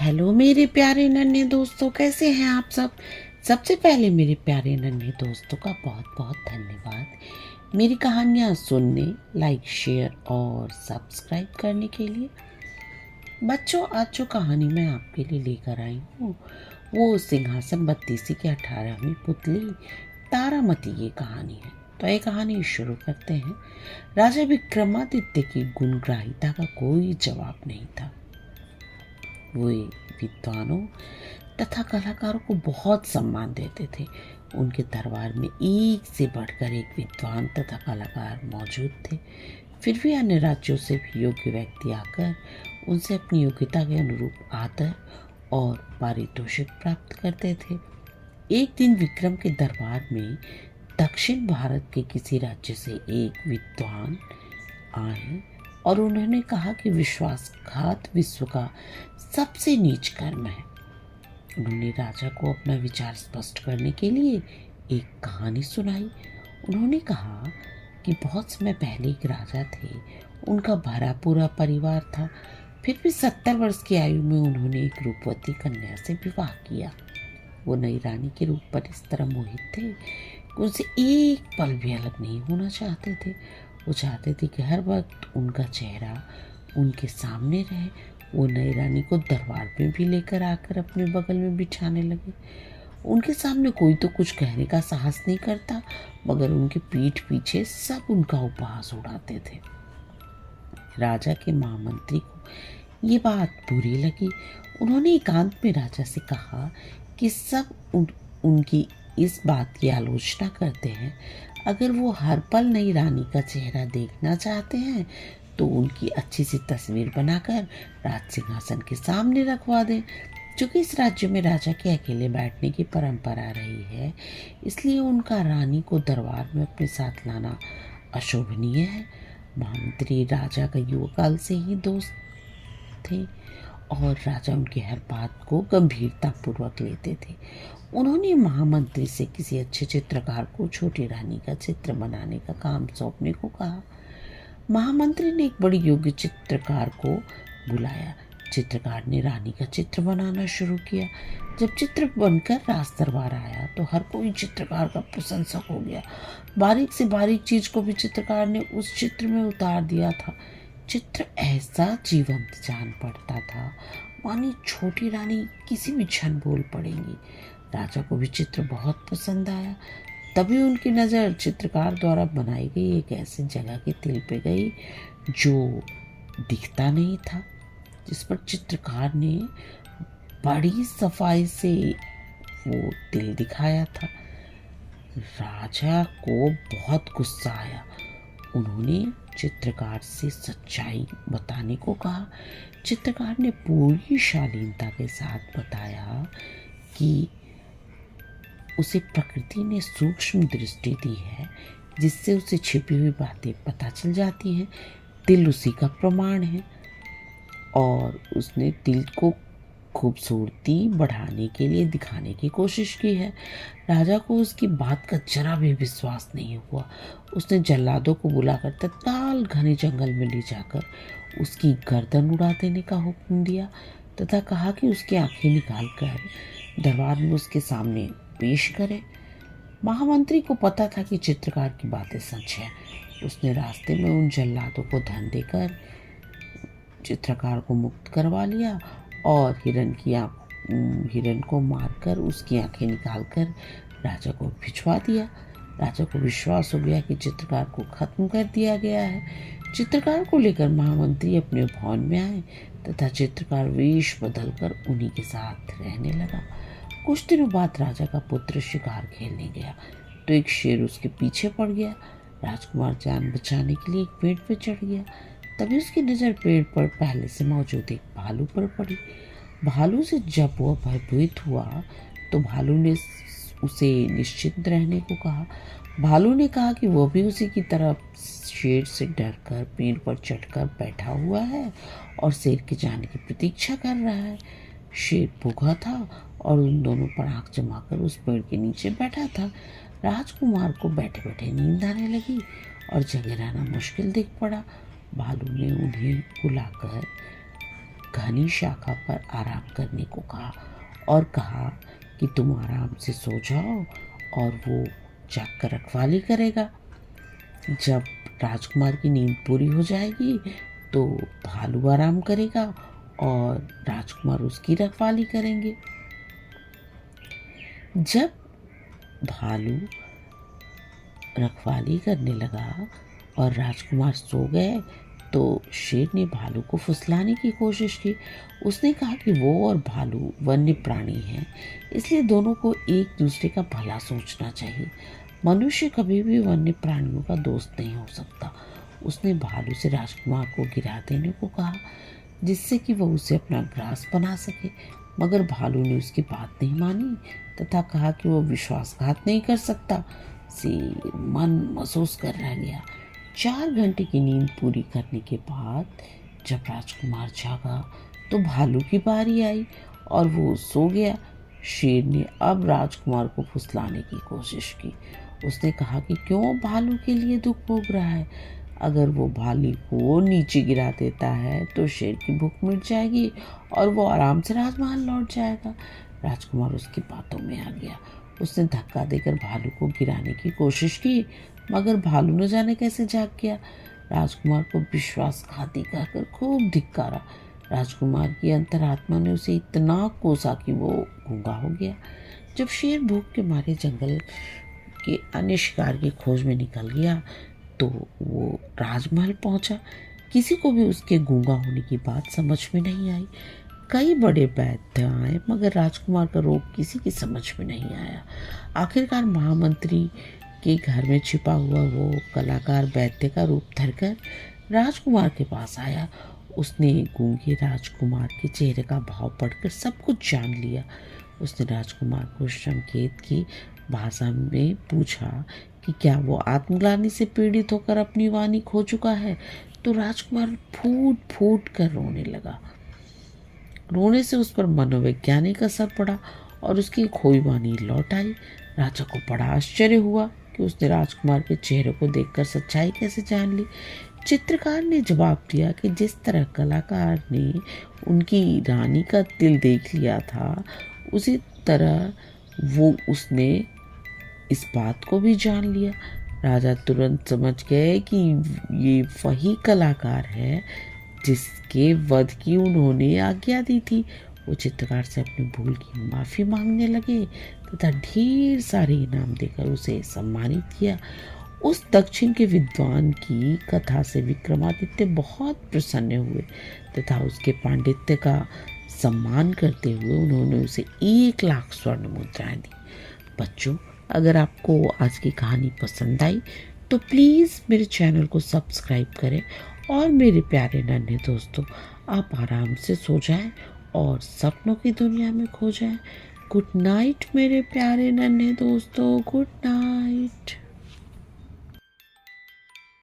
Hello मेरे प्यारे नन्हे दोस्तों, कैसे हैं आप सब। सबसे पहले मेरे प्यारे नन्हे दोस्तों का बहुत बहुत धन्यवाद मेरी कहानियाँ सुनने, लाइक, शेयर और सब्सक्राइब करने के लिए। बच्चों, आज जो कहानी मैं आपके लिए लेकर आई हूँ वो सिंहासन बत्तीसी की 18वीं पुतली तारामती की कहानी है। तो ये कहानी शुरू करते हैं। राजा विक्रमादित्य की गुणग्राहिता का कोई जवाब नहीं था। वे विद्वानों तथा कलाकारों को बहुत सम्मान देते थे। उनके दरबार में एक से बढ़कर एक विद्वान तथा कलाकार मौजूद थे। फिर भी अन्य राज्यों से भी योग्य व्यक्ति आकर उनसे अपनी योग्यता के अनुरूप आदर और पारितोषिक प्राप्त करते थे। एक दिन विक्रम के दरबार में दक्षिण भारत के किसी राज्य से एक विद्वान आए और उन्होंने कहा कि विश्वासघात विश्व का सबसे नीच कर्म है। उन्होंने राजा को अपना विचार स्पष्ट करने के लिए एक कहानी सुनाई। उन्होंने कहा कि बहुत समय पहले एक राजा थे। उनका भरा पूरा परिवार था। फिर भी 70 वर्ष की आयु में उन्होंने एक रूपवती कन्या से विवाह किया। वो नई रानी के रूप पर इस तरह मोहित थे कि उनसे एक पल भी अलग नहीं होना चाहते थे। वो चाहते थे कि हर वक्त उनका चेहरा उनके सामने रहे। वो नई रानी को दरबार में भी लेकर आकर अपने बगल में बिठाने लगे। उनके सामने कोई तो कुछ कहने का साहस नहीं करता, मगर उनके पीठ पीछे सब उनका उपहास उड़ाते थे। राजा के महामंत्री को ये बात बुरी लगी। उन्होंने एकांत में राजा से कहा कि सब उनकी इस बात की आलोचना करते हैं। अगर वो हर पल नई रानी का चेहरा देखना चाहते हैं तो उनकी अच्छी सी तस्वीर बनाकर राज सिंहासन के सामने रखवा दें। चूंकि इस राज्य में राजा के अकेले बैठने की परंपरा रही है, इसलिए उनका रानी को दरबार में अपने साथ लाना अशोभनीय है। महामंत्री राजा का युवकाल से ही दोस्त थे और राजा उनकी हर बात को गंभीरता पूर्वक लेते थे। उन्होंने महामंत्री से किसी अच्छे चित्रकार को छोटी रानी का चित्र बनाने का काम सौंपने को कहा। महामंत्री ने एक बड़ी योग्य चित्रकार को बुलाया। चित्रकार ने रानी का चित्र बनाना शुरू किया। जब चित्र बनकर राज दरबार आया तो हर कोई चित्रकार का प्रशंसक हो गया। बारीक से बारीक चीज को भी चित्रकार ने उस चित्र में उतार दिया था। चित्र ऐसा जीवंत जान पड़ता था मानी छोटी रानी किसी भी क्षण बोल पड़ेंगी। राजा को भी चित्र बहुत पसंद आया। तभी उनकी नज़र चित्रकार द्वारा बनाई गई एक ऐसी जगह की तिल पे गई जो दिखता नहीं था, जिस पर चित्रकार ने बड़ी सफाई से वो तिल दिखाया था। राजा को बहुत गुस्सा आया। उन्होंने चित्रकार से सच्चाई बताने को कहा। चित्रकार ने पूरी शालीनता के साथ बताया कि उसे प्रकृति ने सूक्ष्म दृष्टि दी है, जिससे उसे छिपी हुई बातें पता चल जाती हैं। तिल उसी का प्रमाण है और उसने तिल को खूबसूरती बढ़ाने के लिए दिखाने की कोशिश की है। राजा को उसकी बात का जरा भी विश्वास नहीं हुआ। उसने जल्लादों को बुलाकर तत्काल घने जंगल में ले जाकर उसकी गर्दन उड़ा देने का हुक्म दिया तथा कहा कि उसकी आंखें निकाल कर दरबार में उसके सामने पेश करे। महामंत्री को पता था कि चित्रकार की बातें सच है। उसने रास्ते में उन जल्लादों को धन देकर चित्रकार को मुक्त करवा लिया और हिरण को मारकर उसकी आंखें निकालकर राजा को भिजवा दिया। राजा को विश्वास हो गया कि चित्रकार को खत्म कर दिया गया है। चित्रकार को लेकर महामंत्री अपने भवन में आए तथा चित्रकार वेश बदलकर उन्हीं के साथ रहने लगा। कुछ दिनों बाद राजा का पुत्र शिकार खेलने गया तो एक शेर उसके पीछे पड़ गया। राजकुमार जान बचाने के लिए एक पेड़ पर चढ़ गया। तभी उसकी नज़र पेड़ पर पहले से मौजूद एक भालू पर पड़ी। भालू से जब वह भयभीत हुआ तो भालू ने उसे निश्चिंत रहने को कहा। भालू ने कहा कि वह भी उसी की तरफ शेर से डरकर पेड़ पर चढ़कर बैठा हुआ है और शेर के जाने की प्रतीक्षा कर रहा है। शेर भूखा था और उन दोनों पर आंख जमाकर उस पेड़ के नीचे बैठा था। राजकुमार को बैठे बैठे नींद आने लगी और जगह रहना मुश्किल दिख पड़ा। भालू ने उन्हें बुलाकर घनी शाखा पर आराम करने को कहा और कहा कि तुम आराम से सो जाओ और वो जाकर रखवाली करेगा। जब राजकुमार की नींद पूरी हो जाएगी तो भालू आराम करेगा और राजकुमार उसकी रखवाली करेंगे। जब भालू रखवाली करने लगा और राजकुमार सो गए तो शेर ने भालू को फुसलाने की कोशिश की। उसने कहा कि वो और भालू वन्य प्राणी हैं, इसलिए दोनों को एक दूसरे का भला सोचना चाहिए। मनुष्य कभी भी वन्य प्राणियों का दोस्त नहीं हो सकता। उसने भालू से राजकुमार को गिरा देने को कहा जिससे कि वह उसे अपना ग्रास बना सके, मगर भालू ने उसकी बात नहीं मानी तथा कहा कि वो विश्वासघात नहीं कर सकता। शेर मन महसूस कर रह गया। 4 घंटे की नींद पूरी करने के बाद जब राजकुमार जागा तो भालू की बारी आई और वो सो गया। शेर ने अब राजकुमार को फुसलाने की कोशिश की। उसने कहा कि क्यों भालू के लिए दुख भोग रहा है। अगर वो भालू को नीचे गिरा देता है तो शेर की भूख मिट जाएगी और वो आराम से राजमहल लौट जाएगा। राजकुमार उसकी बातों में आ गया। उसने धक्का देकर भालू को गिराने की कोशिश की, मगर भालू न जाने कैसे जाग गया। राजकुमार को विश्वासघाती कहकर खूब धिक्कारा। राजकुमार की अंतरात्मा ने उसे इतना कोसा कि वो गूंगा हो गया। जब शेर भूख के मारे जंगल के अन्य शिकार की खोज में निकल गया तो वो राजमहल पहुंचा। किसी को भी उसके गूंगा होने की बात समझ में नहीं आई। कई बड़े वैद्य आए मगर राजकुमार का रोग किसी की समझ में नहीं आया। आखिरकार महामंत्री के घर में छिपा हुआ वो कलाकार वैद्य का रूप धरकर राजकुमार के पास आया। उसने गूंगे राजकुमार के चेहरे का भाव पढ़कर सब कुछ जान लिया। उसने राजकुमार को संकेत की भाषा में पूछा कि क्या वो आत्मग्लानि से पीड़ित होकर अपनी वाणी खो चुका है। तो राजकुमार फूट फूट कर रोने लगा। रोने से उस पर मनोवैज्ञानिक असर पड़ा और उसकी खोई वाणी लौट आई। राजा को बड़ा आश्चर्य हुआ कि उसने राजकुमार के चेहरे को देखकर सच्चाई कैसे जान ली। चित्रकार ने जवाब दिया कि जिस तरह कलाकार ने उनकी रानी का दिल देख लिया था उसी तरह उसने इस बात को भी जान लिया। राजा तुरंत समझ गए कि ये वही कलाकार है जिसके वध की उन्होंने आज्ञा दी थी। वो चित्रकार से अपनी भूल की माफ़ी मांगने लगे तथा ढेर सारे इनाम देकर उसे सम्मानित किया। उस दक्षिण के विद्वान की कथा से विक्रमादित्य बहुत प्रसन्न हुए तथा उसके पांडित्य का सम्मान करते हुए उन्होंने उसे 1 लाख स्वर्ण मुद्राएं दी। बच्चों, अगर आपको आज की कहानी पसंद आई तो प्लीज़ मेरे चैनल को सब्सक्राइब करें और मेरे प्यारे नन्हे दोस्तों, आप आराम से सो जाएं और सपनों की दुनिया में खो जाएं। गुड नाइट मेरे प्यारे नन्हे दोस्तों, गुड नाइट।